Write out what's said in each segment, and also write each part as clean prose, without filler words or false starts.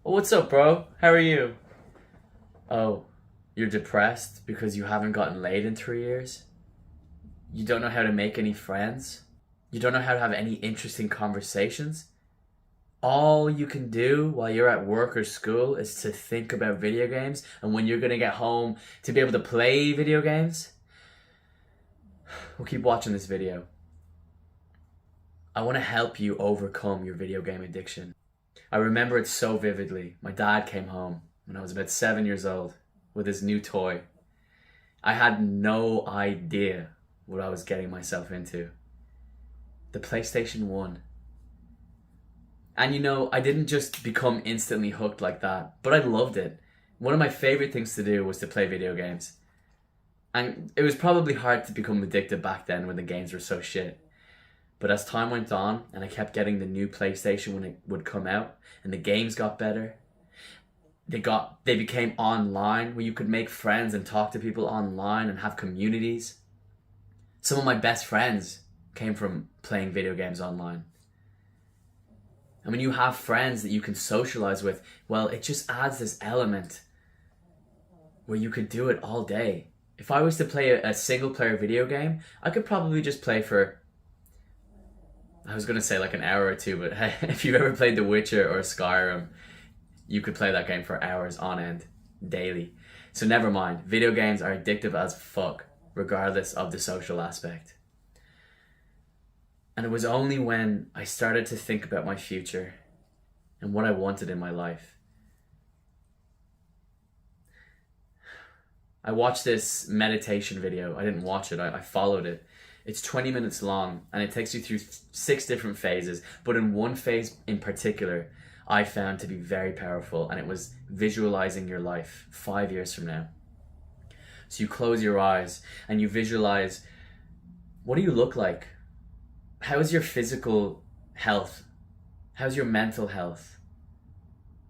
Oh, what's up, bro? How are you? Oh, you're depressed because you haven't gotten laid in 3 years? You don't know how to make any friends? You don't know how to have any interesting conversations? All you can do while you're at work or school is to think about video games and when you're gonna get home to be able to play video games? We'll keep watching this video. I want to help you overcome your video game addiction. I remember it so vividly. My dad came home when I was about 7 years old with his new toy. I had no idea what I was getting myself into. The PlayStation 1. And I didn't just become instantly hooked like that, but I loved it. One of my favorite things to do was to play video games. And it was probably hard to become addicted back then when the games were so shit. But as time went on and I kept getting the new PlayStation when it would come out and the games got better, they became online where you could make friends and talk to people online and have communities. Some of my best friends came from playing video games online. And when you have friends that you can socialize with, well, it just adds this element where you could do it all day. If I was to play a single player video game, I could probably just play for, I was going to say like an hour or two, but hey, if you've ever played The Witcher or Skyrim, you could play that game for hours on end, daily. So never mind, video games are addictive as fuck, regardless of the social aspect. And it was only when I started to think about my future and what I wanted in my life. I watched this meditation video. I didn't watch it, I followed it. It's 20 minutes long and it takes you through 6 different phases. But in one phase in particular, I found to be very powerful, and it was visualizing your life 5 years from now. So you close your eyes and you visualize, what do you look like? How's your physical health? How's your mental health?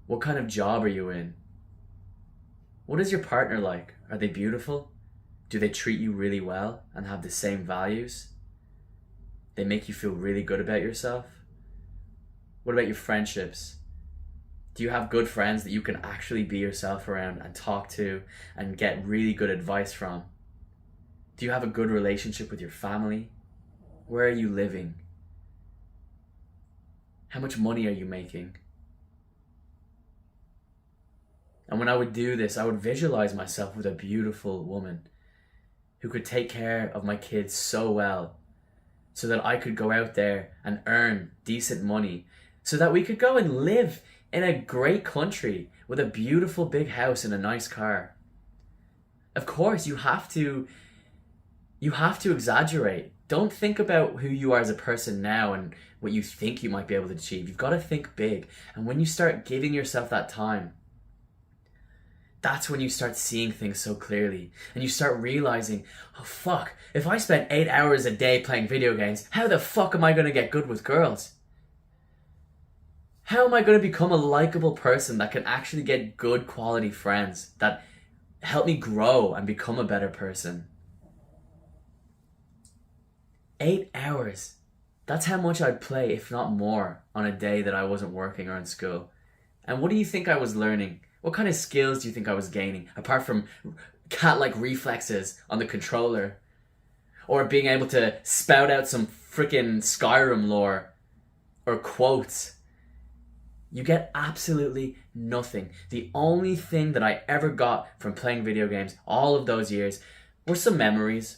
What kind of job are you in? What is your partner like? Are they beautiful? Do they treat you really well and have the same values? They make you feel really good about yourself? What about your friendships? Do you have good friends that you can actually be yourself around and talk to and get really good advice from? Do you have a good relationship with your family? Where are you living? How much money are you making? And when I would do this, I would visualize myself with a beautiful woman who could take care of my kids so well, so that I could go out there and earn decent money, so that we could go and live in a great country with a beautiful big house and a nice car. Of course, you have to exaggerate. Don't think about who you are as a person now and what you think you might be able to achieve. You've got to think big. And when you start giving yourself that time, that's when you start seeing things so clearly. And you start realizing, oh fuck, if I spent 8 hours a day playing video games, how the fuck am I going to get good with girls? How am I going to become a likable person that can actually get good quality friends that help me grow and become a better person? 8 hours. That's how much I'd play, if not more, on a day that I wasn't working or in school. And what do you think I was learning? What kind of skills do you think I was gaining, apart from cat-like reflexes on the controller? Or being able to spout out some freaking Skyrim lore or quotes? You get absolutely nothing. The only thing that I ever got from playing video games all of those years were some memories.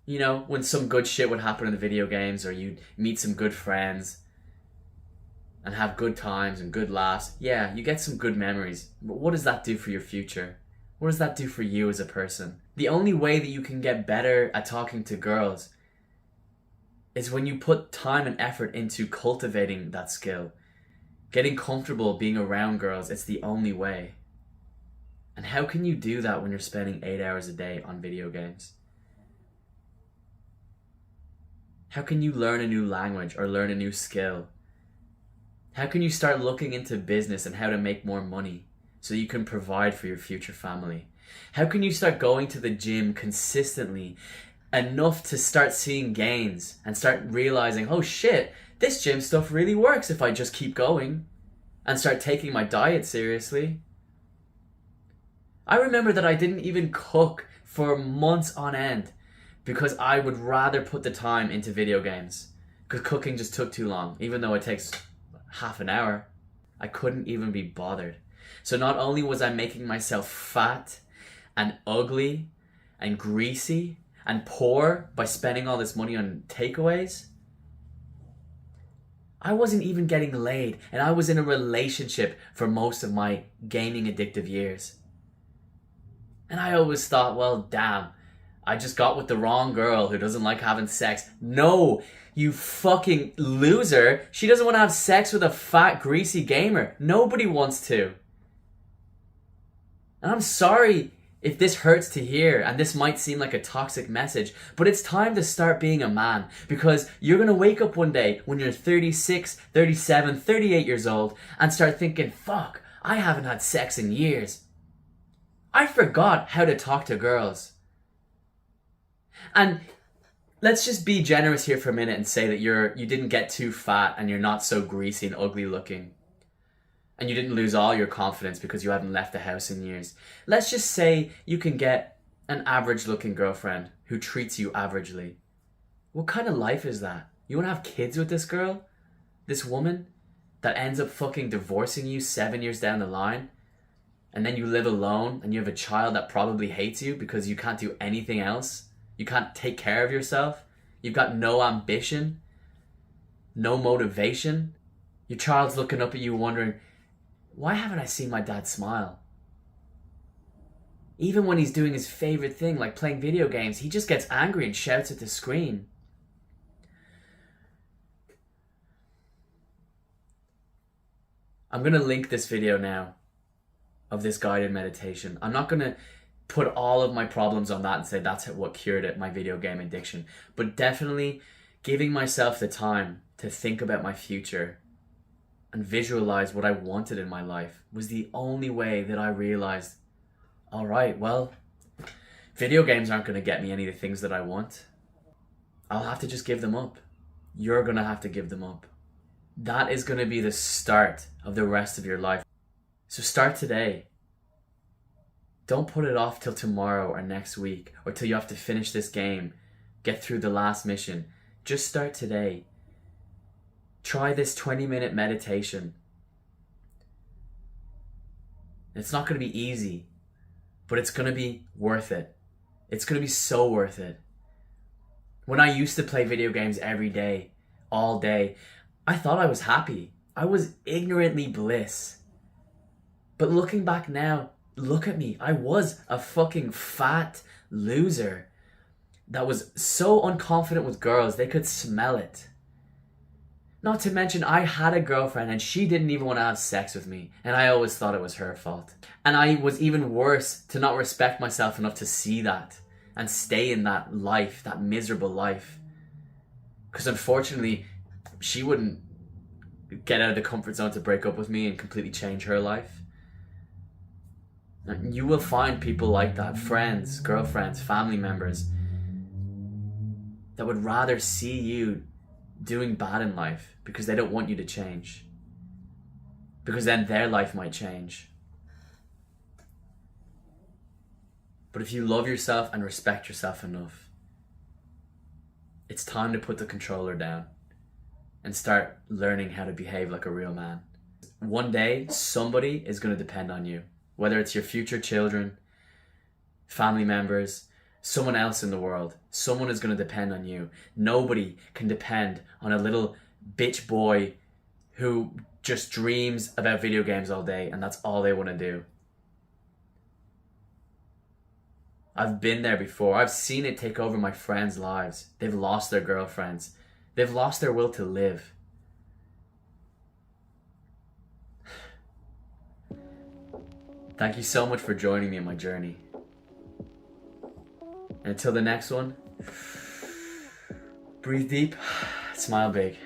When some good shit would happen in the video games, or you'd meet some good friends and have good times and good laughs. Yeah, you get some good memories. But what does that do for your future? What does that do for you as a person? The only way that you can get better at talking to girls is when you put time and effort into cultivating that skill. Getting comfortable being around girls, it's the only way. And how can you do that when you're spending 8 hours a day on video games? How can you learn a new language or learn a new skill? How can you start looking into business and how to make more money so you can provide for your future family? How can you start going to the gym consistently enough to start seeing gains and start realizing, oh shit, this gym stuff really works if I just keep going? and start taking my diet seriously. I remember that I didn't even cook for months on end because I would rather put the time into video games because cooking just took too long, even though it takes half an hour. I couldn't even be bothered. So not only was I making myself fat and ugly and greasy and poor by spending all this money on takeaways, I wasn't even getting laid, and I was in a relationship for most of my gaming addictive years. And I always thought, well, damn, I just got with the wrong girl who doesn't like having sex. No, you fucking loser. She doesn't want to have sex with a fat, greasy gamer. Nobody wants to. And I'm sorry if this hurts to hear, and this might seem like a toxic message, but it's time to start being a man, because you're going to wake up one day when you're 36, 37, 38 years old and start thinking, fuck, I haven't had sex in years. I forgot how to talk to girls. And let's just be generous here for a minute and say that you didn't get too fat and you're not so greasy and ugly looking. And you didn't lose all your confidence because you haven't left the house in years. Let's just say you can get an average looking girlfriend who treats you averagely. What kind of life is that? You want to have kids with this girl? This woman that ends up fucking divorcing you 7 years down the line? And then you live alone and you have a child that probably hates you because you can't do anything else? You can't take care of yourself? You've got no ambition? No motivation? Your child's looking up at you wondering, why haven't I seen my dad smile? Even when he's doing his favorite thing, like playing video games, he just gets angry and shouts at the screen. I'm going to link this video now of this guided meditation. I'm not going to put all of my problems on that and say that's what cured it, my video game addiction. But definitely giving myself the time to think about my future and visualize what I wanted in my life was the only way that I realized, all right, well, video games aren't going to get me any of the things that I want. I'll have to just give them up. You're going to have to give them up. That is going to be the start of the rest of your life. So start today. Don't put it off till tomorrow or next week or till you have to finish this game, get through the last mission. Just start today. Try this 20-minute meditation. It's not going to be easy, but it's going to be worth it. It's going to be so worth it. When I used to play video games every day, all day, I thought I was happy. I was ignorantly bliss. But looking back now, look at me. I was a fucking fat loser that was so unconfident with girls, they could smell it. Not to mention, I had a girlfriend and she didn't even want to have sex with me. And I always thought it was her fault. And I was even worse to not respect myself enough to see that and stay in that life, that miserable life. Because unfortunately, she wouldn't get out of the comfort zone to break up with me and completely change her life. You will find people like that, friends, girlfriends, family members, that would rather see you doing bad in life because they don't want you to change. Because then their life might change. But if you love yourself and respect yourself enough, it's time to put the controller down and start learning how to behave like a real man. One day, somebody is going to depend on you. Whether it's your future children, family members, someone else in the world, someone is going to depend on you. Nobody can depend on a little bitch boy who just dreams about video games all day and that's all they want to do. I've been there before. I've seen it take over my friends' lives. They've lost their girlfriends. They've lost their will to live. Thank you so much for joining me in my journey. And until the next one, breathe deep, smile big.